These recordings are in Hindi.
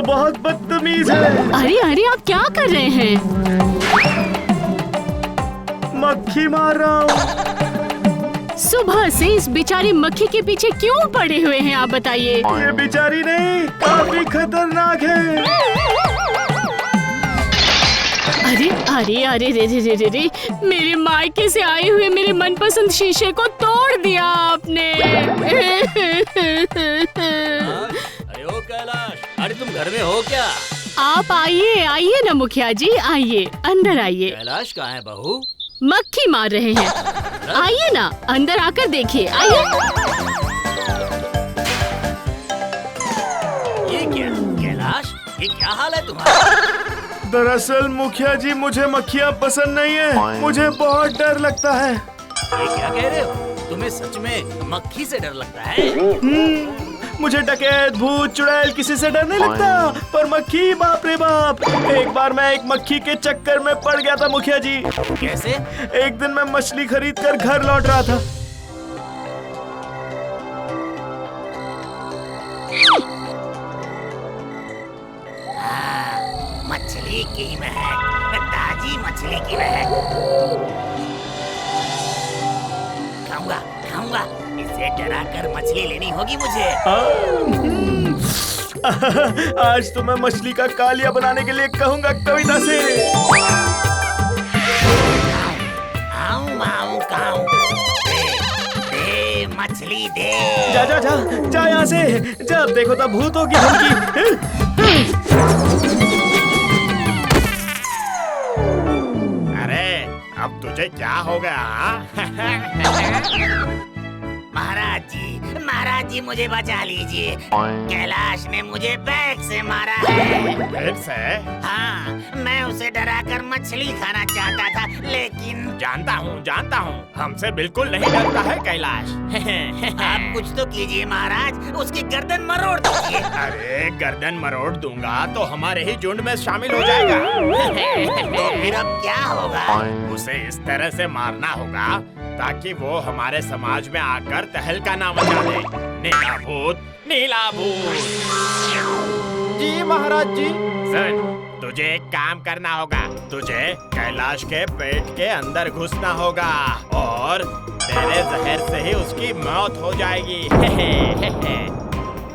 तो बहुत बदतमीज है। अरे अरे आप क्या कर रहे हैं? मक्खी मार रहा हूँ। सुबह से इस बेचारी मक्खी के पीछे क्यों पड़े हुए हैं आप बताइए? ये बेचारी नहीं, काफी खतरनाक है। अरे अरे अरे रे रे रे रे रे, मेरे मायके से आए हुए मेरे मनपसंद शीशे को तोड़ दिया आपने। अरे ओ कैलाश, अरे तुम घर में हो क्या? आप आइए आइए ना मुखिया जी, आइए अंदर आइए। कैलाश कहाँ है बहू? मक्खी मार रहे हैं। आइए ना अंदर आकर देखिए, आइए। ये क्या कैलाश, ये क्या हाल है तुम्हारा? दरअसल मुखिया जी, मुझे मक्खियाँ पसंद नहीं है। मुझे बहुत डर लगता है। ये क्या कह रहे हो? तुम्हें सच में मक्खी से डर लगता है? मुझे डकैत, भूत, चुड़ैल किसी से डर नहीं लगता, पर मक्खी, बाप रे बाप। एक बार मैं एक मक्खी के चक्कर में पड़ गया था मुखिया जी। कैसे? एक दिन मैं मछली खरीद कर घर लौट रहा था। मछली की महक, ताजी मछली की महक। खाऊंगा खाऊंगा, इसे डरा कर मछली लेनी होगी मुझे। आज तो मैं मछली का कालिया बनाने के लिए कहूंगा कविता से। आऊं आऊं खाऊं, दे मछली दे। जा जा जा जा यहाँ से, जब देखो तब भूतों की धमकी। अब तुझे क्या हो गया? महाराज जी मुझे बचा लीजिए। कैलाश ने मुझे बैग से मारा है। बैग से? हाँ, मैं उसे डराकर मछली खाना चाहता था, लेकिन जानता हूँ, हमसे बिल्कुल नहीं डरता है कैलाश। आप कुछ तो कीजिए महाराज, उसकी गर्दन मरोड़ दीजिए। अरे गर्दन मरोड़ दूंगा तो हमारे ही झुंड में शामिल हो जाएगा। तो फिर अब क्या होगा? उसे इस तरह से मारना होगा ताकि वो हमारे समाज में आकर तहलका ना मचा दे। नीला भूत, नीला भूत। जी महाराज जी। सुन, तुझे एक काम करना होगा। तुझे कैलाश के पेट के अंदर घुसना होगा और तेरे जहर से ही उसकी मौत हो जाएगी।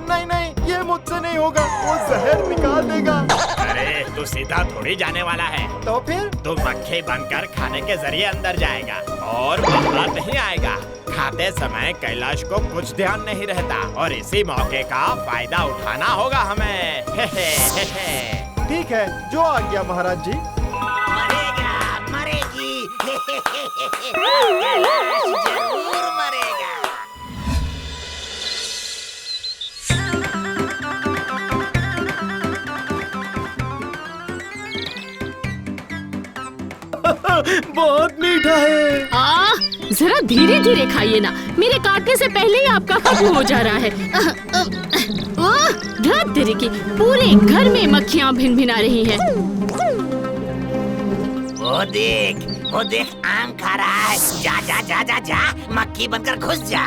नहीं नहीं, ये मुझसे नहीं होगा, वो जहर निकाल देगा। अरे तू सीधा थोड़ी जाने वाला है। तो फिर? तू मक्खी बनकर खाने के जरिए अंदर जाएगा और बाहर नहीं आएगा। खाते समय कैलाश को कुछ ध्यान नहीं रहता और इसी मौके का फायदा उठाना होगा हमें। ठीक है, जो आ गया महाराज जी। मरेगा, मरेगी। कैलाश जरूर मरेगा। बहुत मीठा है। जरा धीरे धीरे खाइए ना, मेरे काटने से पहले ही आपका खत्म हो जा रहा है। धत तेरे की, पूरे घर में मक्खियाँ भिनभिना रही हैं। वो देख आम खा रहा है। जा जा जा जा जा, मक्खी बनकर घुस जा।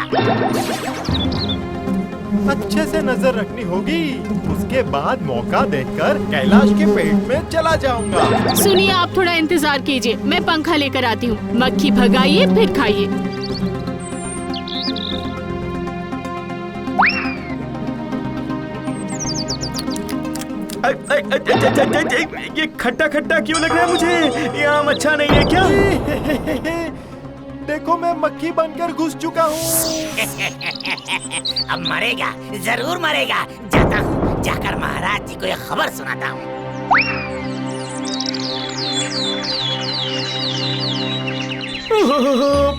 अच्छे से नजर रखनी होगी, उसके बाद मौका देखकर कैलाश के पेट में चला जाऊंगा। सुनिए, आप थोड़ा इंतजार कीजिए, मैं पंखा लेकर आती हूँ। मक्खी भगाइए फिर खाइए। ये खट्टा खट्टा क्यों लग रहा है मुझे? ये आम अच्छा नहीं है क्या? देखो, मैं मक्खी बनकर घुस चुका हूँ। अब मरेगा, जरूर मरेगा। जाता हूँ, जाकर महाराज जी को ये खबर सुनाता हूँ।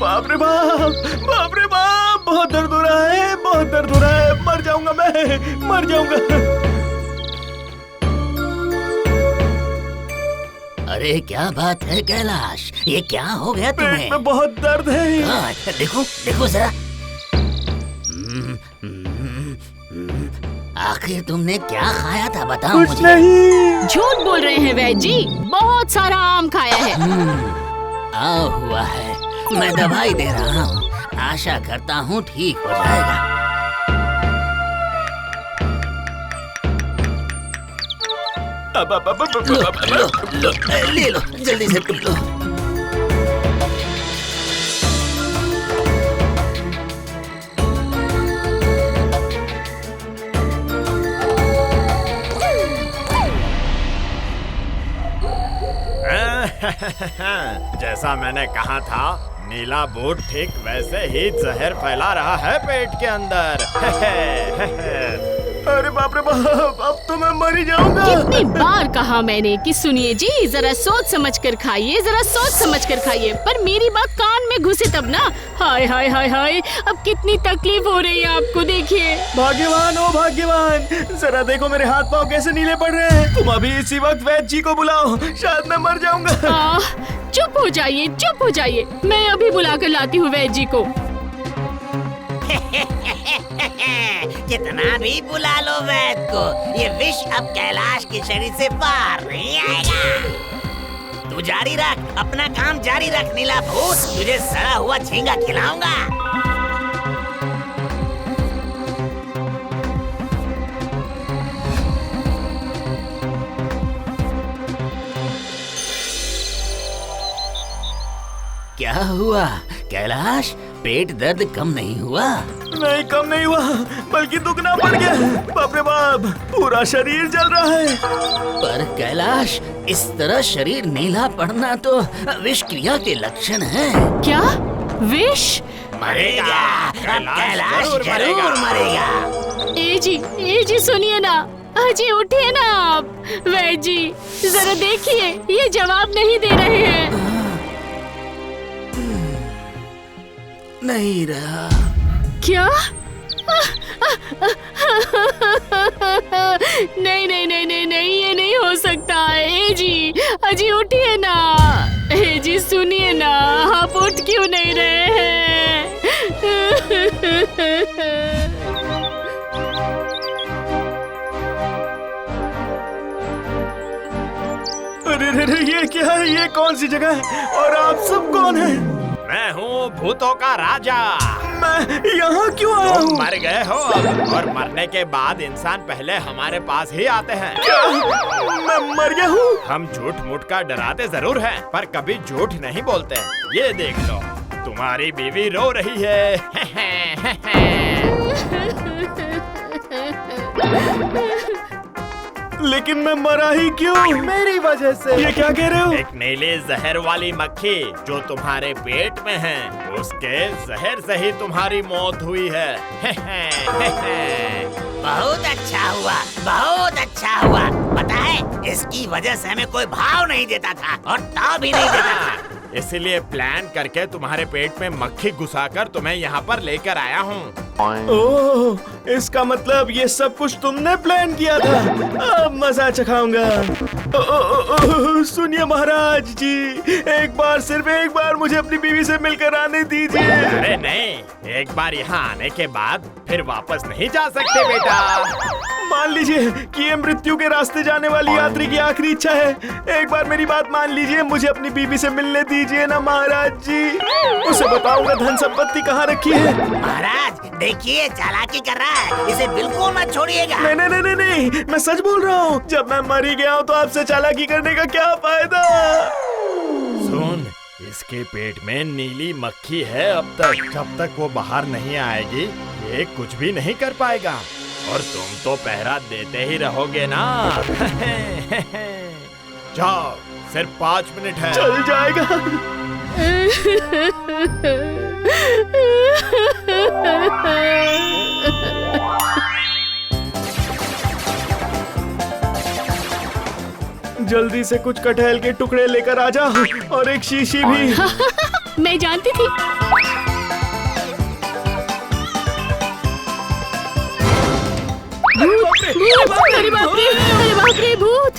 बाप रे बाप, बाप रे बाप, बहुत दर्द हो रहा है, बहुत दर्द हो रहा है। मर जाऊंगा मैं, मर जाऊंगा। अरे क्या बात है कैलाश, ये क्या हो गया तुम्हें? पेट में बहुत दर्द है। देखो देखो जरा। आखिर तुमने क्या खाया था, बताओ मुझे। कुछ नहीं। झूठ बोल रहे हैं वैद्य जी, बहुत सारा आम खाया है। आ हुआ है, मैं दवाई दे रहा हूँ, आशा करता हूँ ठीक हो जाएगा। ले लो जल्दी से पी लो। जैसा मैंने कहा था, नीला बूट ठीक वैसे ही जहर फैला रहा है पेट के अंदर। अरे बाप रे बाप, अब तो मैं मर ही जाऊंगा। कितनी बार कहा मैंने कि सुनिए जी, जरा सोच समझ कर खाइए, जरा सोच समझ कर खाइए, पर मेरी बात कान में घुसे तब ना। हाय हाय हाय हाय, अब कितनी तकलीफ हो रही है आपको, देखिए। भाग्यवान हो भाग्यवान, जरा देखो मेरे हाथ पाँव कैसे नीले पड़ रहे हैं। तुम अभी इसी वक्त वैद्य जी को बुलाओ, शायद मैं मर जाऊंगा। चुप हो जाइए, चुप हो जाइए, मैं अभी बुला कर लाती हूँ वैद्य जी को। कितना भी बुला लो वैद्य को, ये विष अब कैलाश के शरीर से बाहर नहीं आएगा। तू जारी रख, अपना काम जारी रख नीला भूत, तुझे सड़ा हुआ झींगा खिलाऊंगा। क्या हुआ कैलाश, पेट दर्द कम नहीं हुआ? नहीं, कम नहीं हुआ, बल्कि दुगना बढ़ गया। बाप रे बाप, पूरा शरीर जल रहा है। पर कैलाश, इस तरह शरीर नीला पड़ना तो विष क्रिया के लक्षण हैं। क्या विष? मरेगा, कैलाश जरूर मरेगा। ए जी सुनिए ना, अजी उठिए ना आप। वैद्य जी जरा देखिए, ये जवाब नहीं दे रहे हैं। नहीं रहा। क्या? नहीं नहीं नहीं नहीं नहीं, ये नहीं हो सकता। ए जी, अजी उठिए ना। ए जी सुनिए ना, आप उठ क्यों नहीं रहे हैं? अरे ये क्या है? ये कौन सी जगह है और आप सब कौन हैं? मैं हूँ भूतों का राजा। मैं यहाँ क्यों आया तुम हूँ? मर गए हो अब, और मरने के बाद इंसान पहले हमारे पास ही आते हैं। क्या मैं मर गया हूँ? हम झूठ मूठ का डराते जरूर हैं, पर कभी झूठ नहीं बोलते। ये देख लो, तुम्हारी बीवी रो रही है। लेकिन मैं मरा ही क्यों? मेरी वजह से। ये क्या कह रहे हो? एक नीली जहर वाली मक्खी जो तुम्हारे पेट में है, उसके जहर से ही तुम्हारी मौत हुई है। बहुत अच्छा हुआ, बहुत अच्छा हुआ। पता है, इसकी वजह से हमें कोई भाव नहीं देता था और ताव भी नहीं देता था। इसलिए प्लान करके तुम्हारे पेट में मक्खी घुसाकर तुम्हें यहाँ पर लेकर आया हूँ। ओह, इसका मतलब ये सब कुछ तुमने प्लान किया था। अब मजा चखाऊंगा। सुनिए महाराज जी, एक बार, सिर्फ एक बार मुझे अपनी बीवी से मिलकर आने दीजिए। अरे नहीं, एक बार यहाँ आने के बाद फिर वापस नहीं जा सकते बेटा। मान लीजिए कि ये मृत्यु के रास्ते जाने वाली यात्री की आखिरी इच्छा है। एक बार मेरी बात मान लीजिए, मुझे अपनी बीवी से मिलने दीजिए ना महाराज जी। उसे बताऊंगा धन संपत्ति कहाँ रखी है। महाराज देखिए, चालाकी कर रहा है, इसे बिल्कुल मत छोड़िएगा। नहीं नहीं नहीं नहीं, मैं सच बोल रहा हूँ। जब मैं मर ही गया हूँ तो आपसे चालाकी करने का क्या फायदा? सुन, इसके पेट में नीली मक्खी है। अब तक, जब तक वो बाहर नहीं आएगी, ये कुछ भी नहीं कर पाएगा। और तुम तो पहरा देते ही रहोगे ना। जाओ, सिर्फ 5 मिनट है। चल जाएगा। जल्दी से कुछ कटहल के टुकड़े लेकर आ जाओ और एक शीशी भी। मैं जानती थी। अरे बाप रे, भूत!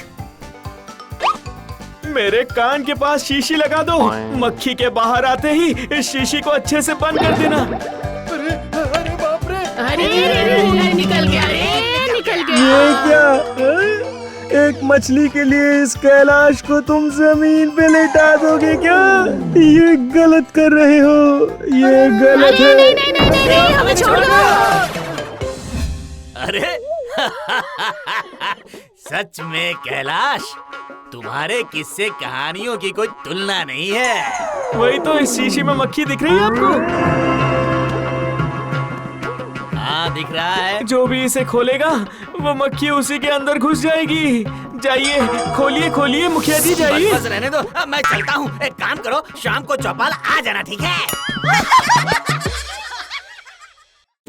मेरे कान के पास शीशी लगा दो। मक्खी के बाहर आते ही इस शीशी को अच्छे से बंद कर देना। अरे अरे बाप रे! अरे निकल गया, निकल गया। ये क्या? एक मछली के लिए इस कैलाश को तुम जमीन पे लेटा दोगे क्या? ये गलत कर रहे हो, ये गलत है। नहीं, हमें छोड़ दो। अरे सच में कैलाश, तुम्हारे किस्से कहानियों की कोई तुलना नहीं है। वही तो, इस शीशी में मक्खी दिख रही है आपको? हाँ दिख रहा है। जो भी इसे खोलेगा वो मक्खी उसी के अंदर घुस जाएगी। जाइए, खोलिए खोलिए मुखिया जी, जाइए। बस रहने दो, अब मैं चलता हूँ। एक काम करो, शाम को चौपाल आ जाना, ठीक है?